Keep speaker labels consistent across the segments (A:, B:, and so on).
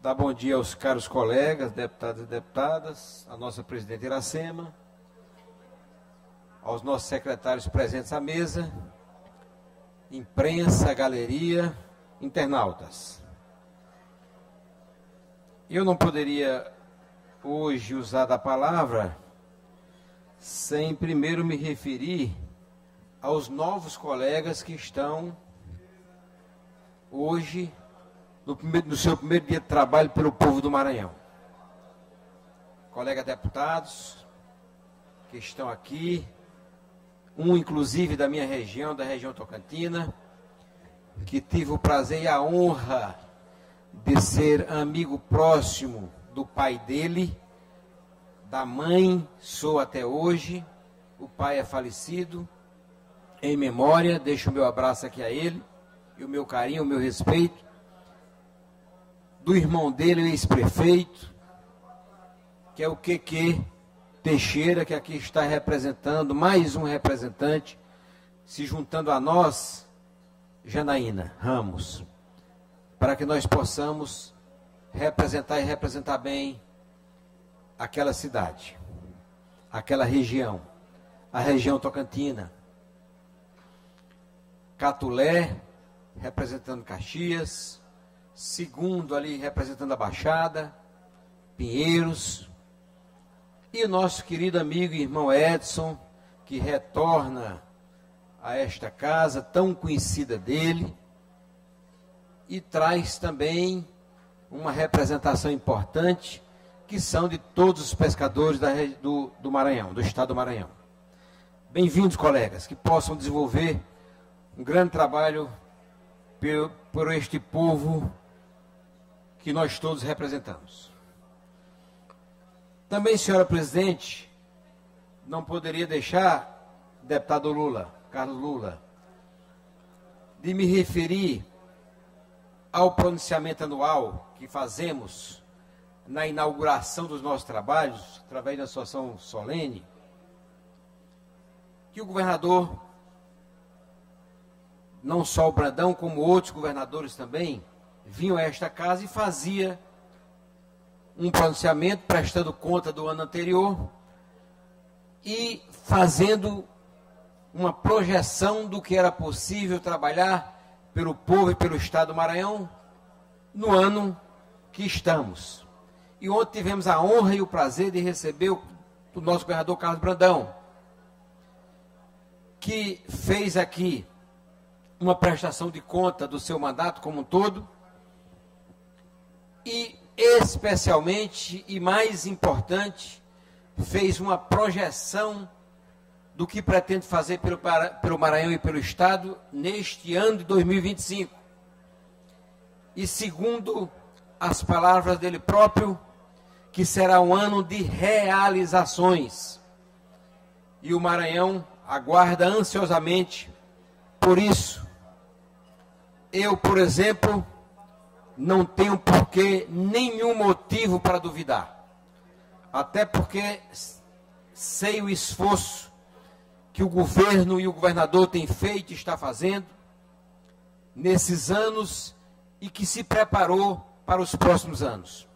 A: Dar bom dia aos caros colegas, deputados e deputadas, à nossa presidente Iracema, aos nossos secretários presentes à mesa, imprensa, galeria, internautas. Eu não poderia hoje usar da palavra sem primeiro me referir aos novos colegas que estão hoje no seu primeiro dia de trabalho pelo povo do Maranhão. Colegas deputados que estão aqui, um inclusive da minha região, da região tocantina, que tive o prazer e a honra de ser amigo próximo do pai dele, da mãe, sou até hoje, o pai é falecido, em memória, deixo o meu abraço aqui a ele, e o meu carinho, o meu respeito, do irmão dele, o ex-prefeito, que é o QQ Teixeira, que aqui está representando, mais um representante, se juntando a nós, Janaína Ramos, para que nós possamos representar e representar bem aquela cidade, aquela região, a região tocantina. Catulé, representando Caxias, Segundo ali representando a Baixada, Pinheiros, e o nosso querido amigo e irmão Edson, que retorna a esta casa tão conhecida dele, e traz também uma representação importante, que são de todos os pescadores do Maranhão, do estado do Maranhão. Bem-vindos, colegas, que possam desenvolver um grande trabalho por este povo que nós todos representamos. Também, senhora presidente, não poderia deixar, deputado Lula, Carlos Lula, de me referir ao pronunciamento anual que fazemos na inauguração dos nossos trabalhos, através da associação solene, que o governador, não só o Brandão, como outros governadores também, vinham a esta casa e fazia um pronunciamento prestando conta do ano anterior e fazendo uma projeção do que era possível trabalhar pelo povo e pelo estado do Maranhão no ano que estamos. E ontem tivemos a honra e o prazer de receber o nosso governador Carlos Brandão, que fez aqui uma prestação de conta do seu mandato como um todo, e especialmente e mais importante, fez uma projeção do que pretende fazer pelo Maranhão e pelo estado neste ano de 2025. E segundo as palavras dele próprio, que será um ano de realizações. E o Maranhão aguarda ansiosamente por isso. Eu, por exemplo, não tenho porquê, nenhum motivo para duvidar. Até porque sei o esforço que o governo e o governador têm feito e está fazendo nesses anos e que se preparou para os próximos anos.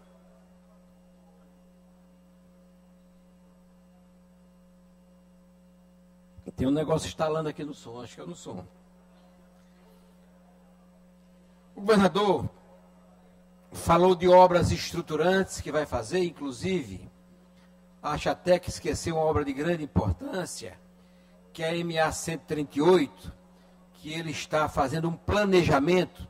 A: Tem um negócio instalando aqui no som, acho que é no som. O governador falou de obras estruturantes que vai fazer, inclusive, acho até que esqueceu uma obra de grande importância, que é a MA 138, que ele está fazendo um planejamento,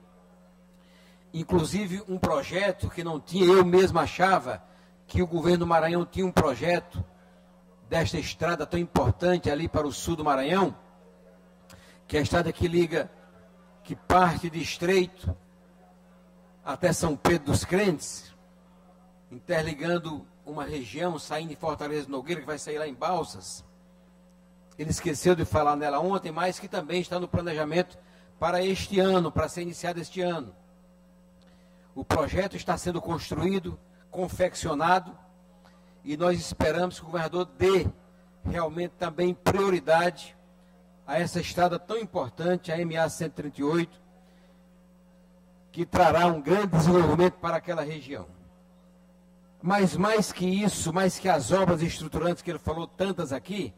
A: inclusive um projeto que não tinha, eu mesmo achava que o governo do Maranhão tinha um projeto desta estrada tão importante ali para o sul do Maranhão, que é a estrada que liga, que parte de Estreito até São Pedro dos Crentes, interligando uma região, saindo de Fortaleza do Nogueira, que vai sair lá em Balsas. Ele esqueceu de falar nela ontem, mas que também está no planejamento para este ano, para ser iniciado este ano. O projeto está sendo construído, confeccionado, e nós esperamos que o governador dê realmente também prioridade a essa estrada tão importante, a MA 138, que trará um grande desenvolvimento para aquela região. Mas mais que isso, mais que as obras estruturantes que ele falou tantas aqui,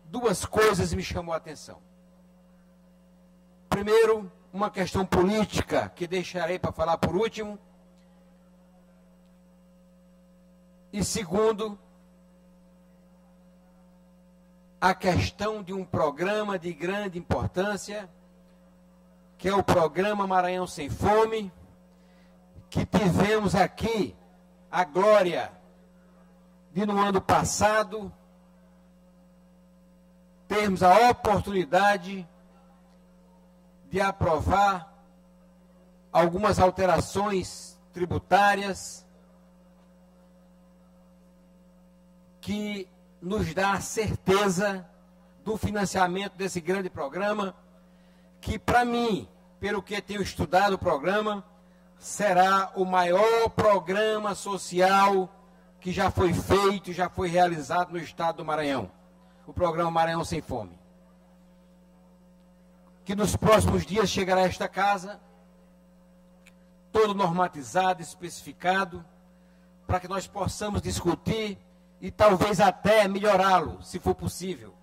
A: duas coisas me chamou a atenção. Primeiro, uma questão política, que deixarei para falar por último. E segundo, a questão de um programa de grande importância, que é o programa Maranhão Sem Fome, que tivemos aqui a glória de, no ano passado, termos a oportunidade de aprovar algumas alterações tributárias que nos dá a certeza do financiamento desse grande programa, que para mim, pelo que tenho estudado o programa, será o maior programa social que já foi feito, já foi realizado no estado do Maranhão, o programa Maranhão Sem Fome. Que nos próximos dias chegará a esta casa, todo normatizado, especificado, para que nós possamos discutir e talvez até melhorá-lo, se for possível.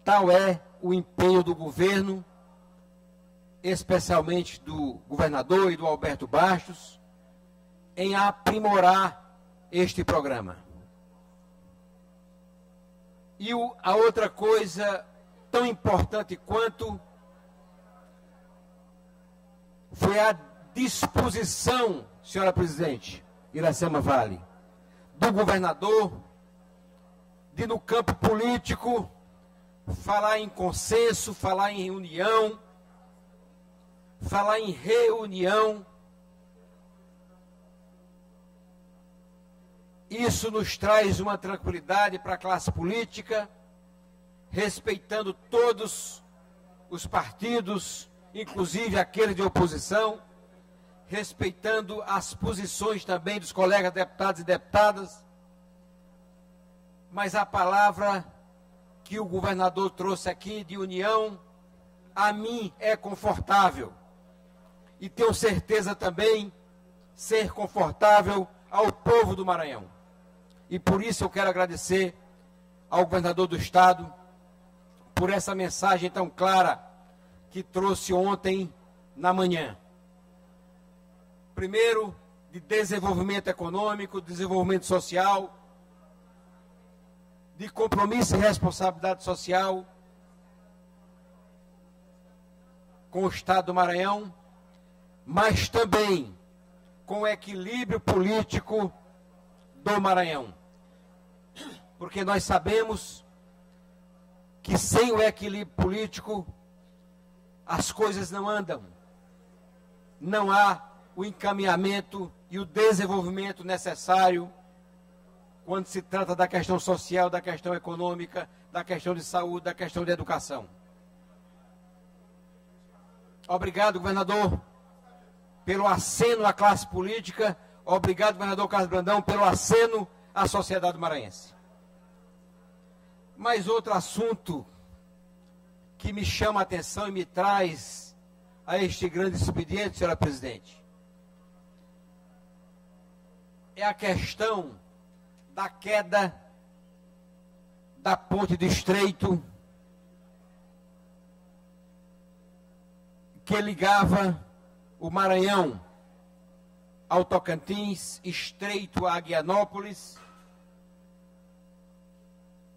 A: Tal é o empenho do governo, especialmente do governador e do Alberto Bastos, em aprimorar este programa. E a outra coisa tão importante quanto foi a disposição, senhora presidente Iracema Vale, do governador, de no campo político falar em consenso, falar em união, falar em reunião. Isso nos traz uma tranquilidade para a classe política, respeitando todos os partidos, inclusive aqueles de oposição, respeitando as posições também dos colegas deputados e deputadas. Mas a palavra que o governador trouxe aqui de união, a mim é confortável. E tenho certeza também ser confortável ao povo do Maranhão. E por isso eu quero agradecer ao governador do estado por essa mensagem tão clara que trouxe ontem na manhã. Primeiro, de desenvolvimento econômico, desenvolvimento social, de compromisso e responsabilidade social com o estado do Maranhão, mas também com o equilíbrio político do Maranhão. Porque nós sabemos que sem o equilíbrio político as coisas não andam. Não há o encaminhamento e o desenvolvimento necessário quando se trata da questão social, da questão econômica, da questão de saúde, da questão de educação. Obrigado, governador, pelo aceno à classe política. Obrigado, governador Carlos Brandão, pelo aceno à sociedade maranhense. Mas outro assunto que me chama a atenção e me traz a este grande expediente, senhora presidente, é a questão da queda da ponte do Estreito que ligava o Maranhão ao Tocantins, Estreito a Aguianópolis,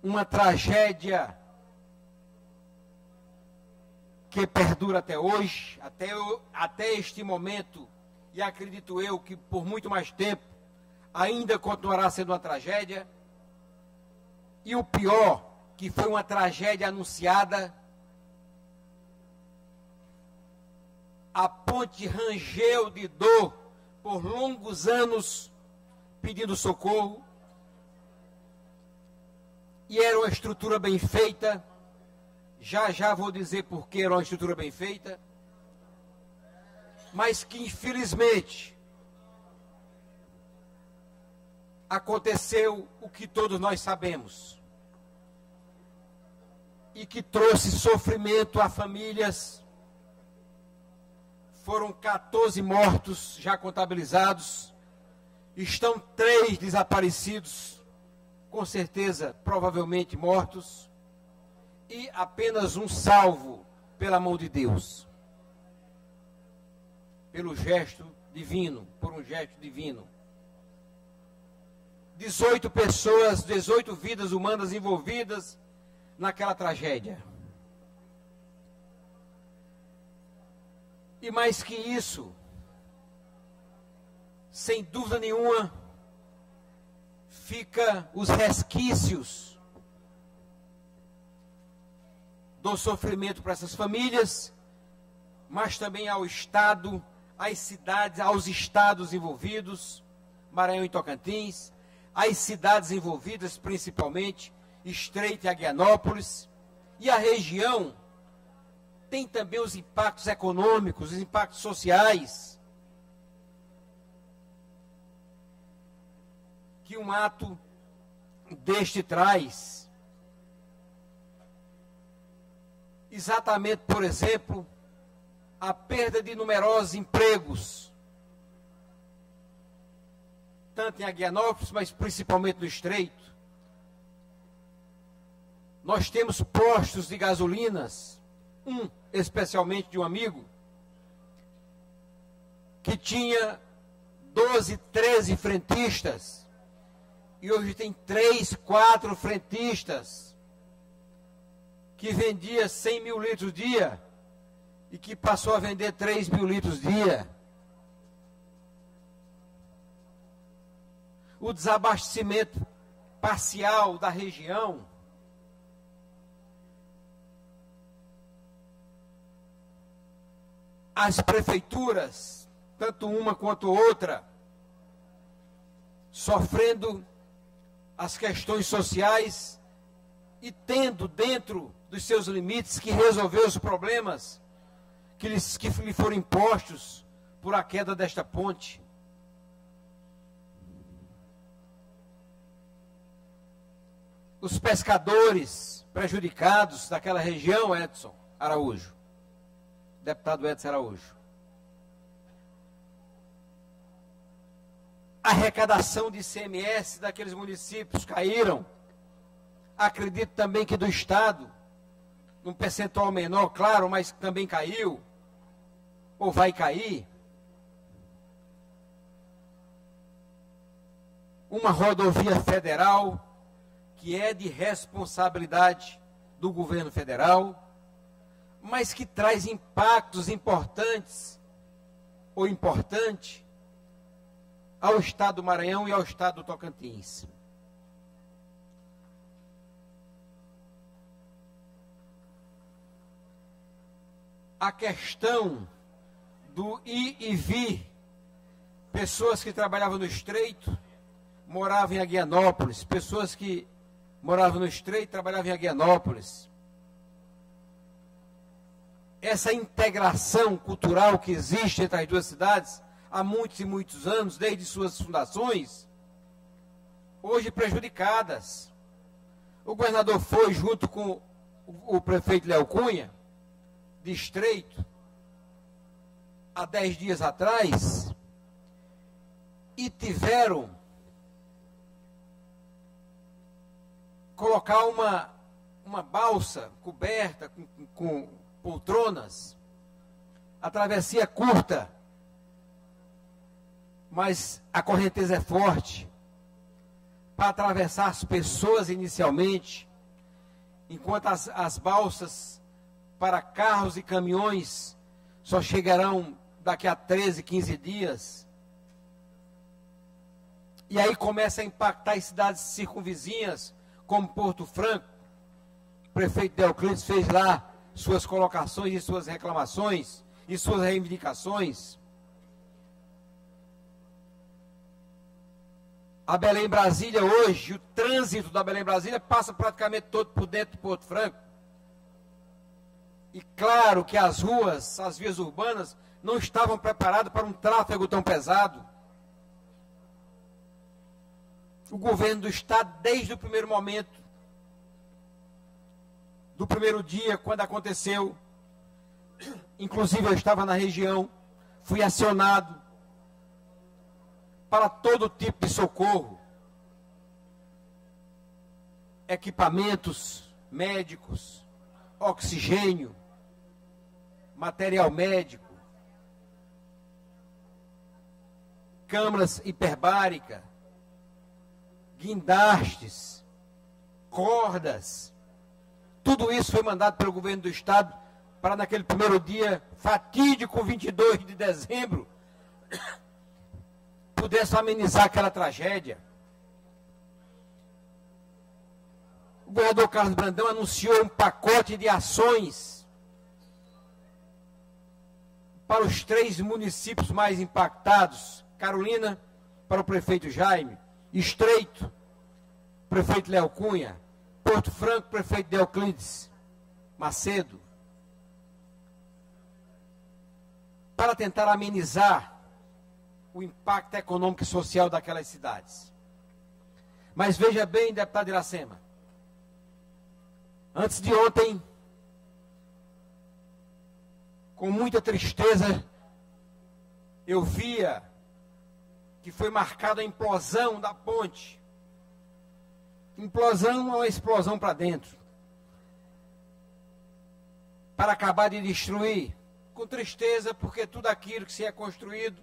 A: uma tragédia que perdura até hoje, até este momento, e acredito eu que por muito mais tempo ainda continuará sendo uma tragédia. E o pior, que foi uma tragédia anunciada. A ponte rangeu de dor por longos anos pedindo socorro. E era uma estrutura bem feita. Já já vou dizer por que era uma estrutura bem feita. Mas que infelizmente aconteceu o que todos nós sabemos. E que trouxe sofrimento a famílias, foram 14 mortos já contabilizados, estão 3 desaparecidos, com certeza, provavelmente mortos, e apenas um salvo pela mão de Deus, pelo gesto divino, por um gesto divino. 18 pessoas, 18 vidas humanas envolvidas naquela tragédia. E mais que isso, sem dúvida nenhuma, fica os resquícios do sofrimento para essas famílias, mas também ao Estado, às cidades, aos estados envolvidos, Maranhão e Tocantins, às cidades envolvidas, principalmente Estreito e Aguianópolis, e a região tem também os impactos econômicos, os impactos sociais, que um ato deste traz. Exatamente, por exemplo, a perda de numerosos empregos, tanto em Aguianópolis, mas principalmente no Estreito. Nós temos postos de gasolinas, especialmente de um amigo, que tinha 12, 13 frentistas, e hoje tem 3, 4 frentistas, que vendia 100 mil litros dia, e que passou a vender 3 mil litros dia. O desabastecimento parcial da região, as prefeituras, tanto uma quanto outra, sofrendo as questões sociais e tendo dentro dos seus limites que resolver os problemas que lhe foram impostos por a queda desta ponte. Os pescadores prejudicados daquela região, Edson Araújo, deputado Edson Araújo. A arrecadação de ICMS daqueles municípios caíram. Acredito também que do Estado, num percentual menor, claro, mas também caiu, ou vai cair. Uma rodovia federal, que é de responsabilidade do governo federal, mas que traz impactos importantes, ou importante, ao Estado do Maranhão e ao Estado do Tocantins. A questão do ir e vir, pessoas que trabalhavam no Estreito, moravam em Aguianópolis, pessoas que moravam no Estreito, trabalhavam em Aguianópolis. Essa integração cultural que existe entre as duas cidades há muitos e muitos anos, desde suas fundações, hoje prejudicadas. O governador foi, junto com o prefeito Léo Cunha, de Estreito, há 10 dias atrás, e tiveram colocar uma balsa coberta com poltronas, a travessia curta, mas a correnteza é forte, para atravessar as pessoas inicialmente, enquanto as balsas para carros e caminhões só chegarão daqui a 13, 15 dias. E aí começa a impactar as cidades circunvizinhas, como Porto Franco. O prefeito Deoclides fez lá suas colocações e suas reclamações e suas reivindicações. A Belém-Brasília hoje, o trânsito da Belém-Brasília passa praticamente todo por dentro de Porto Franco. E claro que as ruas, as vias urbanas, não estavam preparadas para um tráfego tão pesado. O governo do Estado, desde o primeiro momento, do primeiro dia, quando aconteceu, inclusive eu estava na região, fui acionado para todo tipo de socorro, equipamentos médicos, oxigênio, material médico, câmaras hiperbáricas, guindastes, cordas. Tudo isso foi mandado pelo governo do estado para naquele primeiro dia fatídico, 22 de dezembro, pudesse amenizar aquela tragédia. O governador Carlos Brandão anunciou um pacote de ações para os 3 municípios mais impactados: Carolina, para o prefeito Jaime; Estreito, prefeito Léo Cunha; Porto Franco, prefeito Deoclides Macedo, para tentar amenizar o impacto econômico e social daquelas cidades. Mas veja bem, deputado Iracema, antes de ontem, com muita tristeza, eu via que foi marcada a implosão da ponte. Implosão é uma explosão para dentro, para acabar de destruir. Com tristeza, porque tudo aquilo que se é construído,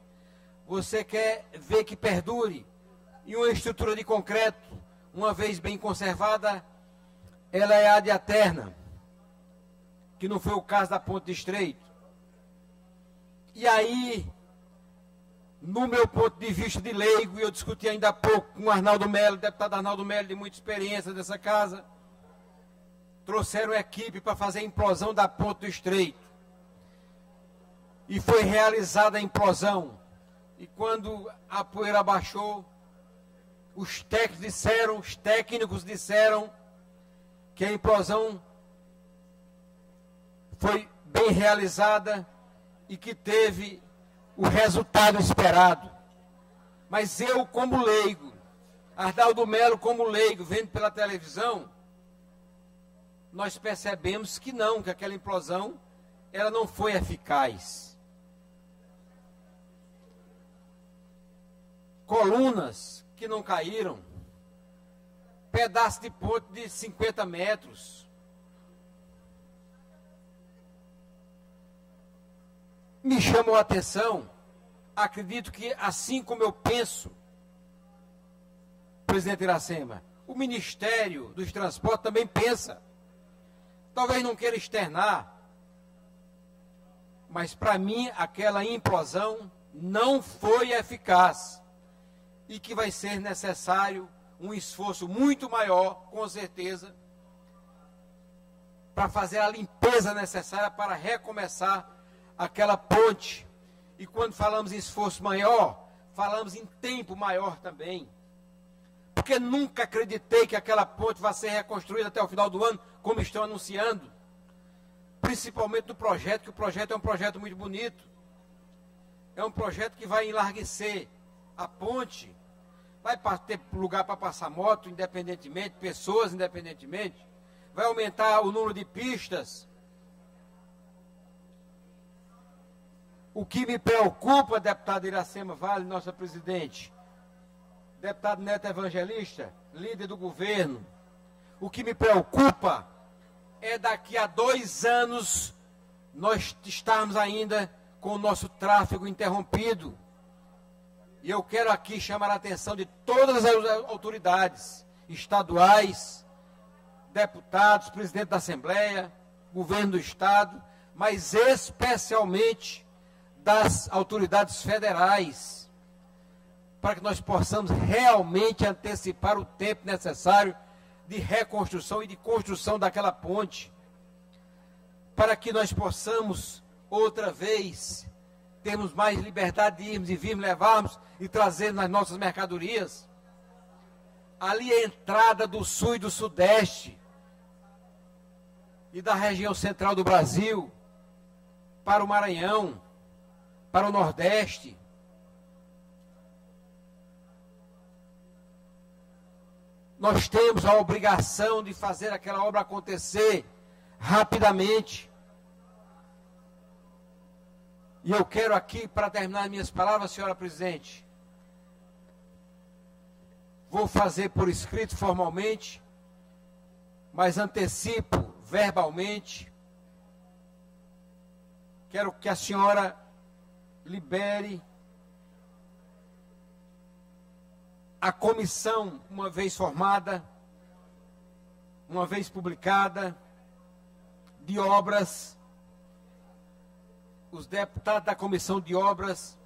A: você quer ver que perdure. E uma estrutura de concreto, uma vez bem conservada, ela é ad eterna, que não foi o caso da ponte de Estreito. E aí, no meu ponto de vista de leigo, e eu discuti ainda há pouco com o Arnaldo Melo, deputado Arnaldo Melo, de muita experiência dessa casa, trouxeram equipe para fazer a implosão da ponte do Estreito. E foi realizada a implosão. E quando a poeira baixou, os técnicos disseram que a implosão foi bem realizada e que teve o resultado esperado. Mas eu, como leigo, Arnaldo Melo, como leigo, vendo pela televisão, nós percebemos que não, que aquela implosão ela não foi eficaz. Colunas que não caíram, pedaço de ponte de 50 metros. Me chamou a atenção, acredito que assim como eu penso, presidente Iracema, o Ministério dos Transportes também pensa. Talvez não queira externar, mas para mim aquela implosão não foi eficaz. E que vai ser necessário um esforço muito maior, com certeza, para fazer a limpeza necessária para recomeçar aquela ponte. E quando falamos em esforço maior, falamos em tempo maior também. Porque nunca acreditei que aquela ponte vai ser reconstruída até o final do ano, como estão anunciando. Principalmente do projeto, que o projeto é um projeto muito bonito. É um projeto que vai enlarguecer a ponte, vai ter lugar para passar moto independentemente, pessoas independentemente, vai aumentar o número de pistas. O que me preocupa, deputado Iracema Vale, nossa presidente, deputado Neto Evangelista, líder do governo, o que me preocupa é daqui a 2 anos nós estarmos ainda com o nosso tráfego interrompido. E eu quero aqui chamar a atenção de todas as autoridades estaduais, deputados, presidente da Assembleia, governo do Estado, mas especialmente das autoridades federais, para que nós possamos realmente antecipar o tempo necessário de reconstrução e de construção daquela ponte, para que nós possamos, outra vez, termos mais liberdade de irmos e virmos, levarmos e trazermos as nossas mercadorias. Ali é a entrada do sul e do sudeste e da região central do Brasil para o Maranhão, para o Nordeste. Nós temos a obrigação de fazer aquela obra acontecer rapidamente. E eu quero aqui, para terminar minhas palavras, senhora presidente, vou fazer por escrito formalmente, mas antecipo verbalmente. Quero que a senhora libere a comissão, uma vez formada, uma vez publicada, de obras, os deputados da comissão de obras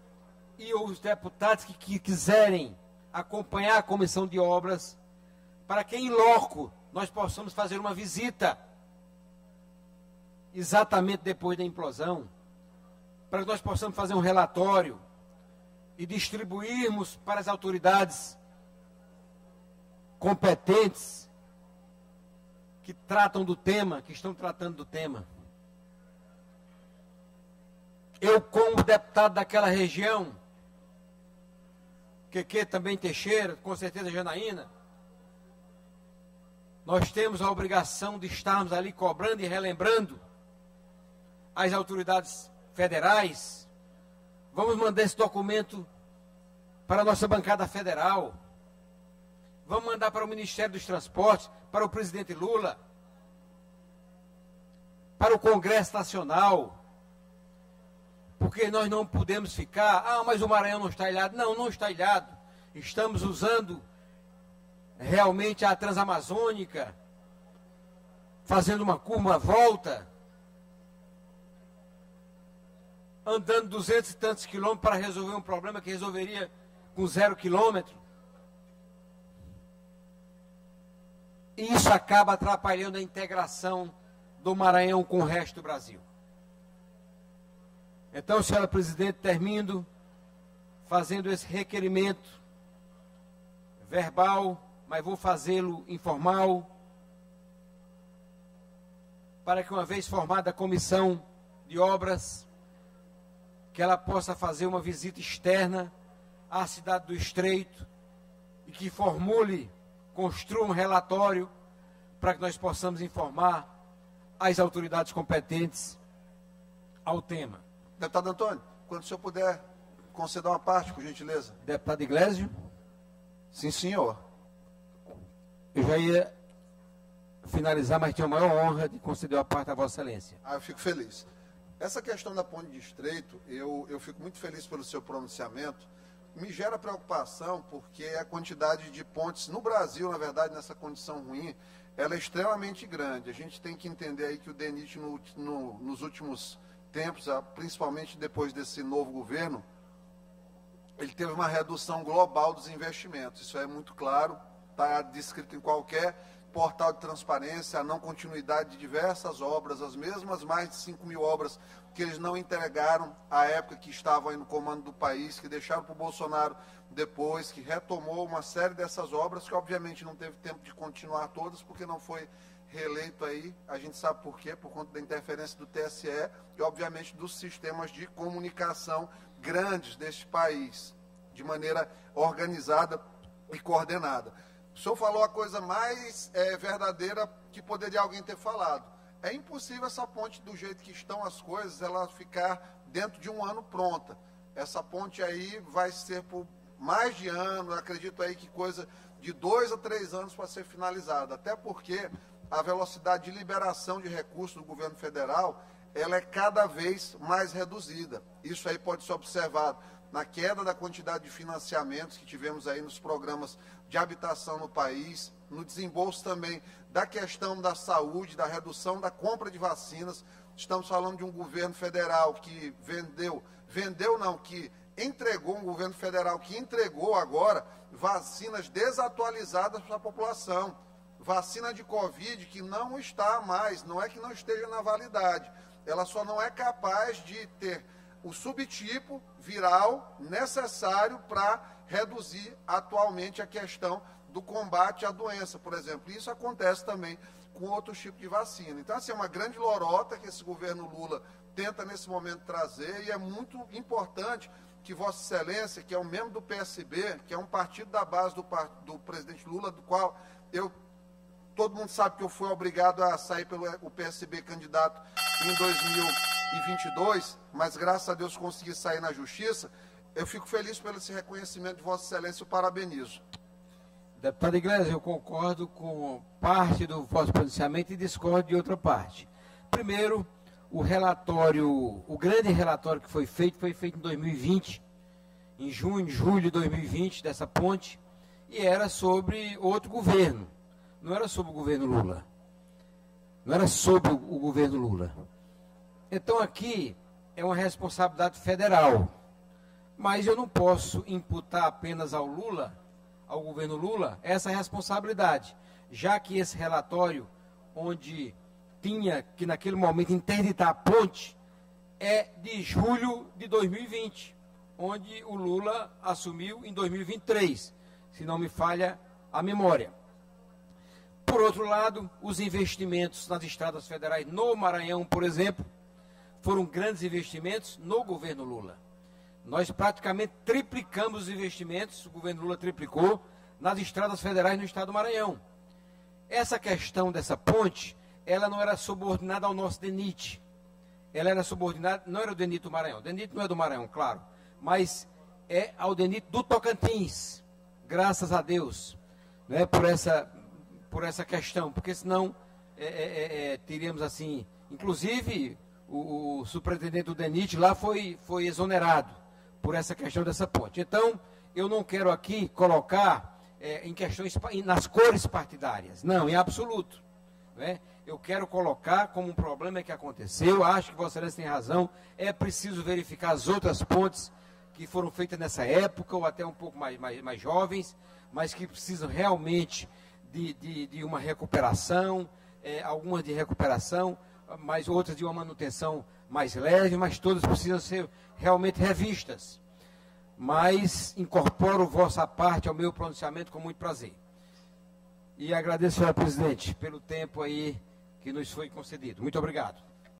A: e os deputados que quiserem acompanhar a comissão de obras, para que em loco nós possamos fazer uma visita, exatamente depois da implosão, para que nós possamos fazer um relatório e distribuirmos para as autoridades competentes que tratam do tema, que estão tratando do tema. Eu, como deputado daquela região, Quequê também Teixeira, com certeza Janaína, nós temos a obrigação de estarmos ali cobrando e relembrando as autoridades federais. Vamos mandar esse documento para a nossa bancada federal. Vamos mandar para o Ministério dos Transportes, para o presidente Lula, para o Congresso Nacional, porque nós não podemos ficar, mas o Maranhão não está ilhado. Não, não está ilhado. Estamos usando realmente a Transamazônica, fazendo uma curva, uma volta, andando 200 e tantos quilômetros para resolver um problema que resolveria com 0 quilômetro. E isso acaba atrapalhando a integração do Maranhão com o resto do Brasil. Então, senhora presidente, termino fazendo esse requerimento verbal, mas vou fazê-lo informal, para que, uma vez formada a comissão de obras, que ela possa fazer uma visita externa à cidade do Estreito e que formule, construa um relatório para que nós possamos informar as autoridades competentes ao tema.
B: Deputado Antônio, quando o senhor puder conceder uma parte, por gentileza.
A: Deputado Iglesio?
B: Sim, senhor.
A: Eu já ia finalizar, mas tinha a maior honra de conceder uma parte a Vossa Excelência.
B: Eu fico feliz. Essa questão da ponte de Estreito, eu fico muito feliz pelo seu pronunciamento. Me gera preocupação porque a quantidade de pontes no Brasil, na verdade, nessa condição ruim, ela é extremamente grande. A gente tem que entender aí que o DENIT, nos últimos tempos, principalmente depois desse novo governo, ele teve uma redução global dos investimentos. Isso é muito claro, está descrito em qualquer portal de transparência, a não continuidade de diversas obras, as mesmas mais de 5.000 obras que eles não entregaram à época que estavam aí no comando do país, que deixaram para o Bolsonaro depois, que retomou uma série dessas obras, que obviamente não teve tempo de continuar todas, porque não foi reeleito aí, a gente sabe por quê, por conta da interferência do TSE e obviamente dos sistemas de comunicação grandes deste país, de maneira organizada e coordenada. O senhor falou a coisa mais verdadeira que poderia alguém ter falado. É impossível essa ponte, do jeito que estão as coisas, ela ficar dentro de um ano pronta. Essa ponte aí vai ser por mais de ano, eu acredito aí que coisa de 2 a 3 anos para ser finalizada. Até porque a velocidade de liberação de recursos do governo federal, ela é cada vez mais reduzida. Isso aí pode ser observado na queda da quantidade de financiamentos que tivemos aí nos programas de habitação no país, no desembolso também da questão da saúde, da redução da compra de vacinas. Estamos falando de um governo federal que que entregou, um governo federal que entregou agora vacinas desatualizadas para a população. Vacina de Covid que não está mais, não é que não esteja na validade, ela só não é capaz de ter o subtipo viral necessário para reduzir atualmente a questão do combate à doença, por exemplo. Isso acontece também com outros tipos de vacina. Então, assim, é uma grande lorota que esse governo Lula tenta, nesse momento, trazer, e é muito importante que Vossa Excelência, que é um membro do PSB, que é um partido da base do presidente Lula, do qual todo mundo sabe que eu fui obrigado a sair pelo PSB candidato em 2000 2022, mas graças a Deus consegui sair na justiça. Eu fico feliz pelo esse reconhecimento de Vossa Excelência e o parabenizo.
A: Deputado Iglesias, eu concordo com parte do vosso pronunciamento e discordo de outra parte. Primeiro, o grande relatório que foi feito em 2020, em junho, julho de 2020, dessa ponte, e era sobre outro governo, não era sobre o governo Lula. Não era sobre o governo Lula. Então aqui é uma responsabilidade federal, mas eu não posso imputar apenas ao Lula, ao governo Lula, essa responsabilidade, já que esse relatório, onde tinha que naquele momento interditar a ponte, é de julho de 2020, onde o Lula assumiu em 2023, se não me falha a memória. Por outro lado, os investimentos nas estradas federais no Maranhão, por exemplo, foram grandes investimentos no governo Lula. Nós praticamente triplicamos os investimentos, o governo Lula triplicou, nas estradas federais no estado do Maranhão. Essa questão dessa ponte, ela não era subordinada ao nosso DENIT. Ela era subordinada, não era o DENIT do Maranhão. O DENIT não é do Maranhão, claro, mas é ao DENIT do Tocantins, graças a Deus, né, por essa questão, porque senão teríamos assim, inclusive o superintendente do DENIT lá foi exonerado por essa questão dessa ponte. Então, eu não quero aqui colocar em questões, nas cores partidárias, não, em absoluto, né? Eu quero colocar como um problema que aconteceu, acho que Vossa Excelência tem razão, é preciso verificar as outras pontes que foram feitas nessa época, ou até um pouco mais jovens, mas que precisam realmente de uma recuperação, algumas de recuperação, mas outras de uma manutenção mais leve, mas todas precisam ser realmente revistas. Mas incorporo vossa parte ao meu pronunciamento com muito prazer. E agradeço, senhora presidente, pelo tempo aí que nos foi concedido. Muito obrigado.